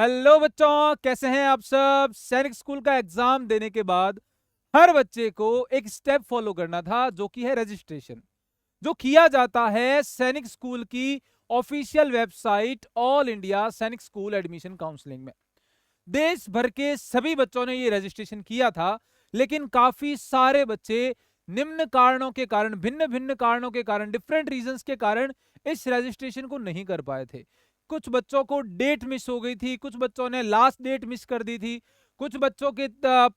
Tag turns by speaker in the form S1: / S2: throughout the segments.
S1: Hello बच्चों, कैसे हैं आप सब। सैनिक स्कूल का एग्जाम देने के बाद हर बच्चे को एक स्टेप फॉलो करना था, जो कि है रजिस्ट्रेशन, जो किया जाता है सैनिक स्कूल की ऑफिशियल वेबसाइट ऑल इंडिया सैनिक स्कूल एडमिशन काउंसलिंग में। देश भर के सभी बच्चों ने ये रजिस्ट्रेशन किया था, लेकिन काफी सारे बच्चे निम्न कारणों के कारण, भिन्न भिन्न कारणों के कारण, डिफरेंट रीजंस के कारण इस रजिस्ट्रेशन को नहीं कर पाए थे। कुछ बच्चों को डेट मिस हो गई थी, कुछ बच्चों ने लास्ट डेट मिस कर दी थी, कुछ बच्चों के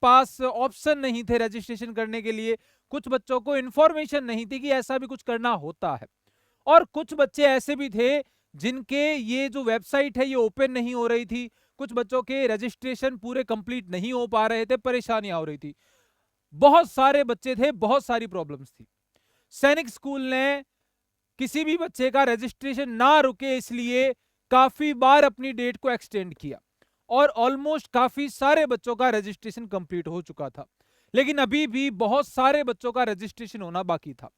S1: पास ऑप्शन नहीं थे रजिस्ट्रेशन करने के लिए, कुछ बच्चों को इंफॉर्मेशन नहीं थी कि ऐसा भी कुछ करना होता है, और कुछ बच्चे ऐसे भी थे जिनके ये जो वेबसाइट है ये ओपन नहीं हो रही थी, कुछ बच्चों के रजिस्ट्रेशन पूरे कंप्लीट नहीं हो पा रहे थे, परेशानियां हो रही थी। बहुत सारे बच्चे थे, बहुत सारी प्रॉब्लम्स थी। सैनिक स्कूल ने किसी भी बच्चे का रजिस्ट्रेशन ना रुके इसलिए काफी बार अपनी डेट को एक्सटेंड किया, और ऑलमोस्ट काफी सारे बच्चों का रजिस्ट्रेशन कंप्लीट हो चुका था, लेकिन अभी भी बहुत सारे बच्चों का रजिस्ट्रेशन होना बाकी था।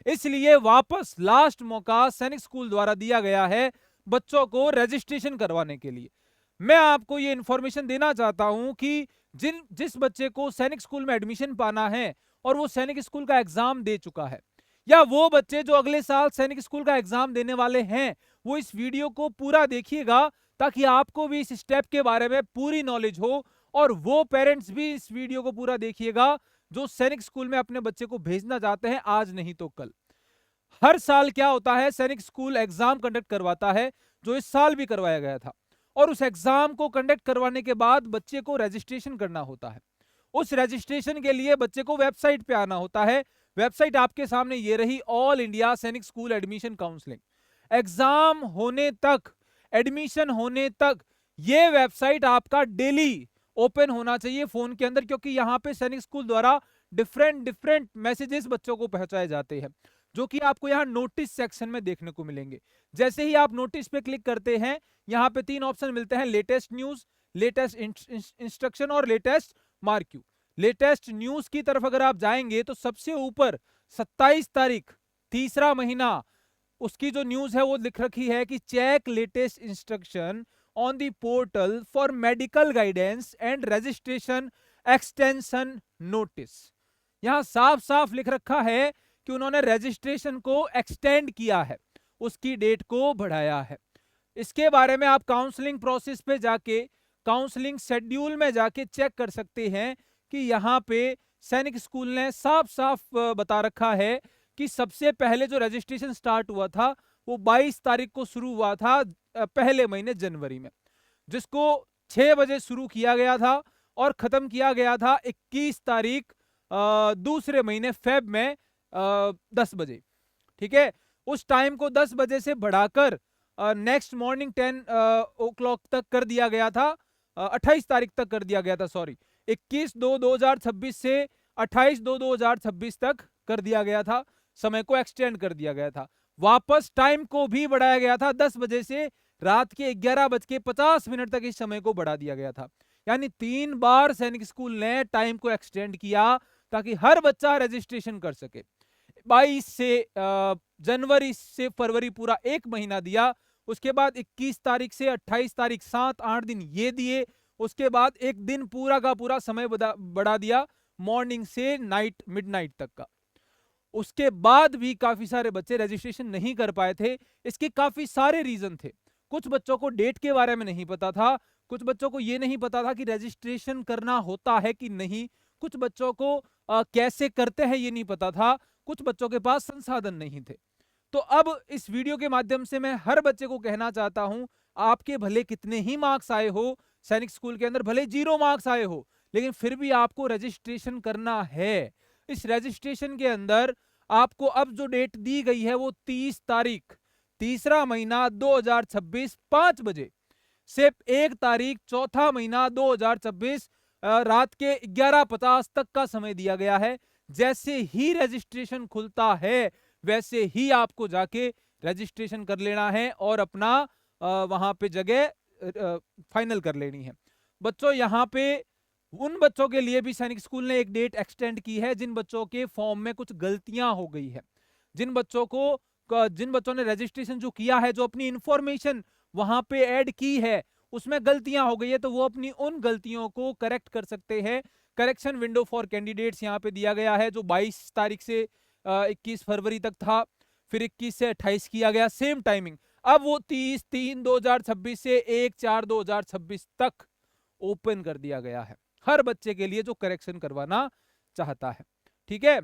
S1: इसलिए वापस लास्ट मौका सैनिक स्कूल द्वारा दिया गया है बच्चों को रजिस्ट्रेशन करवाने के लिए। मैं आपको ये इंफॉर्मेशन देना चाहता हूं कि जिस बच्चे को सैनिक स्कूल में एडमिशन पाना है और वो सैनिक स्कूल का एग्जाम दे चुका है, या वो बच्चे जो अगले साल सैनिक स्कूल का एग्जाम देने वाले हैं, वो इस वीडियो को पूरा देखिएगा ताकि आपको भी इस स्टेप के बारे में पूरी नॉलेज हो, और वो पेरेंट्स भी इस वीडियो को पूरा देखिएगा जो सैनिक स्कूल में अपने बच्चे को भेजना चाहते हैं, आज नहीं तो कल। हर साल क्या होता है, सैनिक स्कूल एग्जाम कंडक्ट करवाता है, जो इस साल भी करवाया गया था, और उस एग्जाम को कंडक्ट करवाने के बाद बच्चे को रजिस्ट्रेशन करना होता है। उस रजिस्ट्रेशन के लिए बच्चे को वेबसाइट पे आना होता है। वेबसाइट आपके सामने ये रही, ऑल इंडिया सैनिक स्कूल एडमिशन काउंसलिंग। एग्जाम होने तक, एडमिशन होने तक ये वेबसाइट आपका डेली ओपन होना चाहिए फोन के अंदर, क्योंकि यहाँ पे सैनिक स्कूल द्वारा डिफरेंट डिफरेंट मैसेजेस बच्चों को पहुंचाए जाते हैं, जो कि आपको यहाँ नोटिस सेक्शन में देखने को मिलेंगे। जैसे ही आप नोटिस पे क्लिक करते हैं, यहाँ पे 3 ऑप्शन मिलते हैं, लेटेस्ट न्यूज, लेटेस्ट इंस्ट्रक्शन और लेटेस्ट मार्क्यू। लेटेस्ट न्यूज की तरफ अगर आप जाएंगे तो सबसे ऊपर 27 तारीख, तीसरा महीना, उसकी जो न्यूज है वो लिख रखी है कि check latest instruction on the portal for medical guidance and registration extension notice. यहां साफ साफ लिख रखा है कि उन्होंने रजिस्ट्रेशन को एक्सटेंड किया है, उसकी डेट को बढ़ाया है। इसके बारे में आप काउंसलिंग प्रोसेस पे जाके, काउंसलिंग शेड्यूल में जाके चेक कर सकते हैं कि यहाँ पे सैनिक स्कूल ने साफ साफ बता रखा है कि सबसे पहले जो रजिस्ट्रेशन स्टार्ट हुआ था वो 22 तारीख को शुरू हुआ था, पहले महीने जनवरी में, जिसको 6 बजे शुरू किया गया था और खत्म किया गया था 21 तारीख दूसरे महीने फेब में 10 बजे। ठीक है, उस टाइम को 10 बजे से बढ़ाकर नेक्स्ट मॉर्निंग 10 ओ क्लॉक तक कर दिया गया था, 28 तारीख तक कर दिया गया था, सॉरी 21/2/2026 से 28/2/2026 तक कर दिया गया था, समय को एक्सटेंड कर दिया गया था। वापस टाइम को भी बढ़ाया गया था, 10 बजे से रात के 11:50 तक इस समय को बढ़ा दिया गया था। यानी 3 बार सैनिक स्कूल ने टाइम को एक्सटेंड किया ताकि हर बच्चा रजिस्ट्रेशन कर सके। 22 से जनवरी से फरवरी पूरा एक महीना दिया, उसके बाद 21 तारीख से 28 तारीख 7-8 दिन ये दिए, उसके बाद एक दिन पूरा का पूरा समय बढ़ा दिया, मॉर्निंग से नाइट मिडनाइट तक का। उसके बाद भी काफी सारे बच्चे रजिस्ट्रेशन नहीं कर पाए थे। इसके काफी सारे रीजन थे। कुछ बच्चों को डेट के बारे में नहीं पता था, कुछ बच्चों को यह नहीं पता था कि रजिस्ट्रेशन करना होता है कि नहीं, कुछ बच्चों को कैसे करते हैं ये नहीं पता था, कुछ बच्चों के पास संसाधन नहीं थे। तो अब इस वीडियो के माध्यम से मैं हर बच्चे को कहना चाहता हूं, आपके भले कितने ही मार्क्स आए हो सैनिक स्कूल के अंदर, भले 0 मार्क्स आए हो, लेकिन फिर भी आपको रजिस्ट्रेशन करना है। इस रजिस्ट्रेशन के अंदर आपको अब जो डेट दी गई है वो 30 तारीख, तीसरा महीना 2026 5 बजे से 1 तारीख चौथा महीना 2026 रात के 11:50 तक का समय दिया गया है। जैसे ही रजिस्ट्रेशन खुलता है वैसे ही आपको जाके रजिस्ट्रेशन कर लेना है और अपना वहां पे जगह फाइनल कर लेनी है। बच्चों, यहाँ पे उन बच्चों के लिए भी सैनिक स्कूल ने एक डेट एक्सटेंड की है जिन बच्चों के फॉर्म में कुछ गलतियां हो गई है, जिन बच्चों ने रजिस्ट्रेशन जो किया है, जो अपनी इंफॉर्मेशन वहां पे ऐड की है, उसमें गलतियां हो गई है तो वो अपनी उन गलतियों को करेक्ट कर सकते हैं। करेक्शन विंडो फॉर कैंडिडेट्स यहाँ पे दिया गया है, जो 22 तारीख से 21 फरवरी तक था, फिर 21 से 28 किया गया, सेम टाइमिंग। अब वो 30/3/2026 से 1/4/2026 तक ओपन कर दिया गया है हर बच्चे के लिए जो करेक्शन करवाना चाहता है। ठीक है,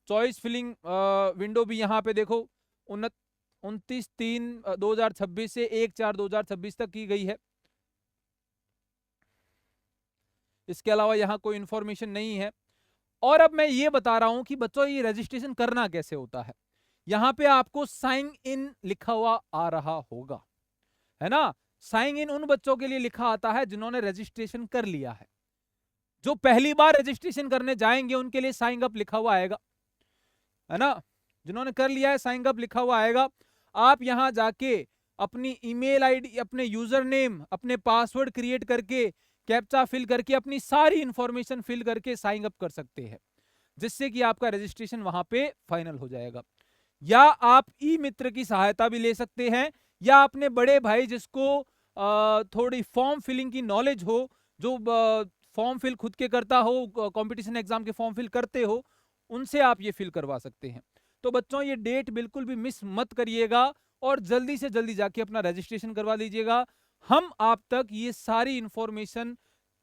S1: चॉइस फिलिंग विंडो भी यहाँ पे देखो 29/3/2026 से 1/4/2026 तक की गई है। इसके अलावा यहाँ कोई इंफॉर्मेशन नहीं है। और अब मैं ये बता रहा हूं कि बच्चों ये रजिस्ट्रेशन करना कैसे होता है। यहाँ पे आपको साइन इन लिखा हुआ आ रहा होगा, है ना। साइन इन उन बच्चों के लिए लिखा आता है जिन्होंने रजिस्ट्रेशन कर लिया है। जो पहली बार रजिस्ट्रेशन करने जाएंगे उनके लिए साइन अप लिखा हुआ आएगा, है ना। जिन्होंने कर लिया है साइन अप लिखा हुआ आएगा। आप यहां जाके अपनी ईमेल आईडी, अपने यूजर नेम, अपने पासवर्ड क्रिएट करके, कैप्चा फिल करके, अपनी सारी इंफॉर्मेशन फिल करके साइन अप कर सकते हैं, जिससे कि आपका रजिस्ट्रेशन वहां पे फाइनल हो जाएगा। या आप ई मित्र की सहायता भी ले सकते हैं, या अपने बड़े भाई जिसको थोड़ी फॉर्म फिलिंग की नॉलेज हो, जो फॉर्म फिल खुद के करता हो, कंपटीशन एग्जाम के फॉर्म फिल करते हो, उनसे आप ये फिल करवा सकते हैं। तो बच्चों ये डेट बिल्कुल भी मिस मत करिएगा और जल्दी से जल्दी जाके अपना रजिस्ट्रेशन करवा लीजिएगा। हम आप तक ये सारी इंफॉर्मेशन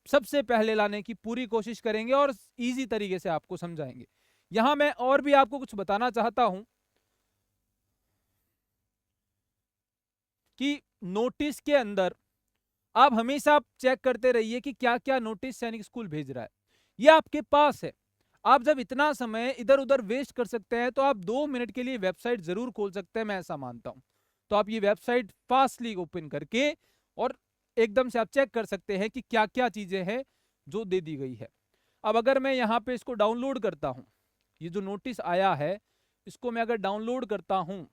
S1: सबसे पहले लाने की पूरी कोशिश करेंगे और इजी तरीके से आपको समझाएंगे। यहां मैं और भी आपको कुछ बताना चाहता हूं कि नोटिस के अंदर आप हमेशा चेक करते रहिए कि क्या क्या नोटिस सैनिक स्कूल भेज रहा है। ये आपके पास है। आप जब इतना समय इधर उधर वेस्ट कर सकते हैं तो आप 2 मिनट के लिए वेबसाइट जरूर खोल सकते हैं, मैं ऐसा मानता हूं। तो आप ये वेबसाइट फास्टली ओपन करके और एकदम से आप चेक कर सकते हैं कि क्या क्या चीजें हैं जो दे दी गई है। अब अगर मैं यहाँ पे इसको डाउनलोड करता हूं, ये जो नोटिस आया है इसको मैं अगर डाउनलोड करता हूं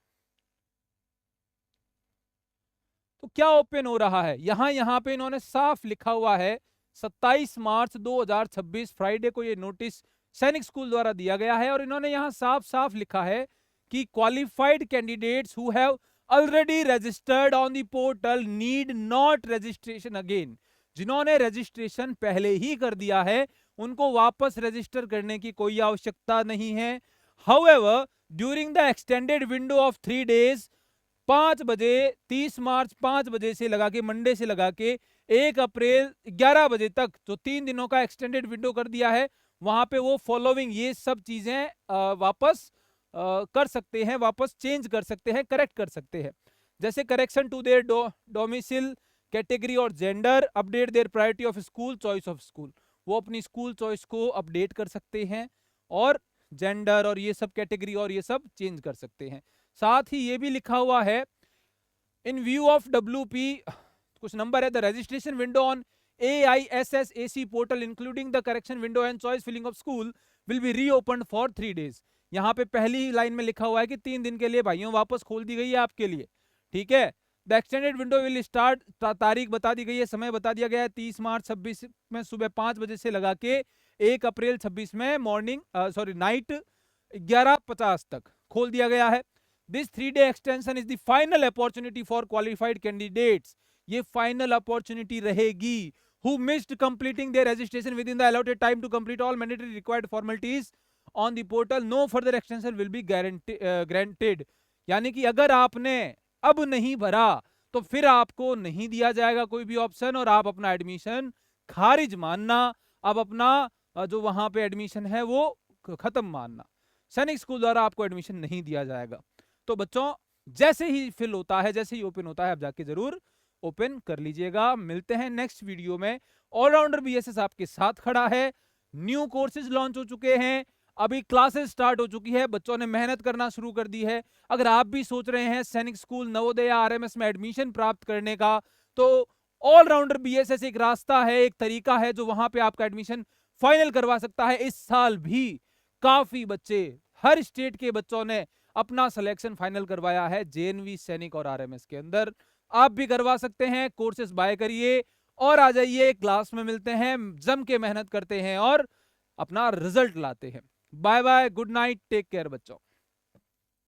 S1: तो क्या ओपन हो रहा है। यहाँ पे इन्होंने साफ लिखा हुआ है 27 मार्च 2026 फ्राइडे को ये नोटिस सैनिक स्कूल द्वारा दिया गया है, और इन्होंने यहाँ साफ साफ लिखा है कि qualified candidates who have already registered on the portal need not registration again. जिन्होंने रजिस्ट्रेशन पहले ही कर दिया है उनको वापस रजिस्टर करने की कोई आवश्यकता नहीं है। However during the extended window of 3 days 5 बजे 30 मार्च 5 बजे से लगा के, मंडे से लगा के 1 अप्रैल 11 बजे तक, जो 3 दिनों का एक्सटेंडेड विंडो कर दिया है, वहां पे वो फॉलोइंग ये सब चीजें वापस कर सकते हैं, वापस चेंज कर सकते हैं, करेक्ट कर सकते हैं। जैसे correction to their domicile, category और gender, update their priority of school, choice of school. वो अपनी स्कूल चॉइस को अपडेट कर सकते हैं और जेंडर और ये सब कैटेगरी और ये सब चेंज कर सकते हैं। साथ ही ये भी लिखा हुआ है इन व्यू ऑफ WP कुछ नंबर है, the registration window on AISSAC portal including the correction window and choice filling of school will be reopened for 3 days। यहाँ पे पहली लाइन में लिखा हुआ है कि 3 दिन के लिए भाइयों वापस खोल दी गई है आपके लिए। ठीक है, the extended window will start, तारीख बता दी गई है, समय बता दिया गया है 30 मार्च 26 में सुबह 5 बजे से लगा के 1 अप्रैल 26 में नाइट 11:50 तक खोल दिया गया है। This 3-day extension is the final opportunity for qualified candidates। ये final opportunity रहेगी who missed completing their registration within the allotted time to complete all mandatory required formalities on the portal। No further extension will be granted। यानी कि अगर आपने अब नहीं भरा तो फिर आपको नहीं दिया जाएगा कोई भी ऑप्शन और आप अपना एडमिशन खारिज मानना, अब अपना जो वहां पे एडमिशन है वो खत्म मानना। सैनिक स्कूल द्वारा आपको एडमिशन नहीं दिया जाएगा। तो बच्चों जैसे ही फिल होता है, जैसे ही ओपन होता है, आप जाके जरूर ओपन कर लीजिएगा। मिलते हैं नेक्स्ट वीडियो में। ऑलराउंडर BSS आपके साथ खड़ा है। न्यू कोर्सेज लॉन्च हो चुके हैं, अभी क्लासेस स्टार्ट हो चुकी है, बच्चों ने मेहनत करना शुरू कर दी है। अगर आप भी सोच रहे हैं सैनिक स्कूल नवोदय RMS में एडमिशन प्राप्त करने का, तो ऑलराउंडर BSS एक रास्ता है, एक तरीका है जो वहां पे आपका एडमिशन फाइनल करवा सकता है। इस साल भी काफी बच्चे, हर स्टेट के बच्चों ने अपना सिलेक्शन फाइनल करवाया है JNV सैनिक और RMS के अंदर। आप भी करवा सकते हैं। कोर्सेज बाय करिए और आ जाइए, क्लास में मिलते हैं, जम के मेहनत करते हैं और अपना रिजल्ट लाते हैं। Bye bye, good night, take care बच्चों।